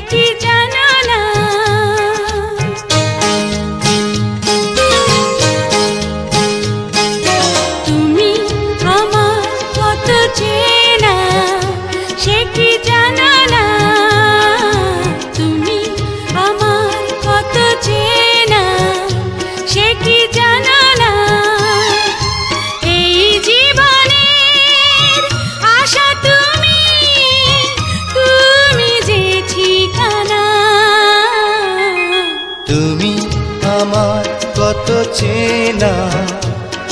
কি জানো না। তুমি আমার কত চেনা সে কি জানো না। তুমি আমার কত চেনা সে কি জানো না। এই জীবনের আশা তুমি, তুমি যে ঠিকানা। তুমি আমার কত চেনা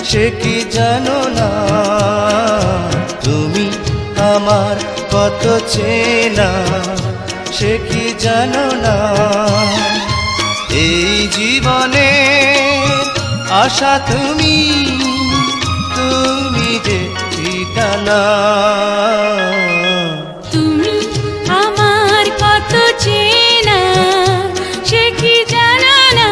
সে কি জানো না। তুমি আমার কত চেনা সে কি জানো না। এই জীবনে আশা তুমি, তুমি যে ঠিকানা। তুমি আমার কত চেনা সে কি জানো না।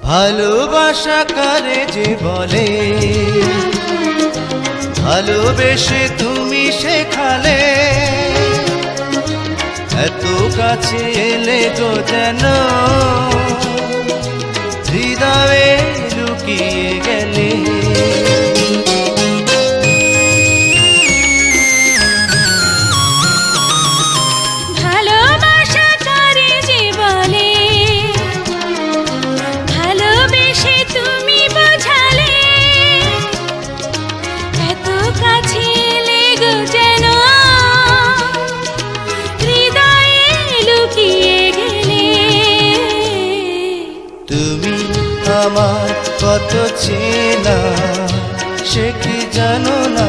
ভালোবাসা কারে যে বলে, ভালোবেসে তুমি শেখালে। এত কাছে এলে গো যেন হৃদয়ে লুকিয়ে গেলে। ভালোবাসা কারে যে বলে, ভালোবেসে তুমি বোঝালে। এত কাছে এলে গো যেন হৃদয়ে লুকিয়ে গেলে। তুমি আমার কত চেনা সে কি জানো না।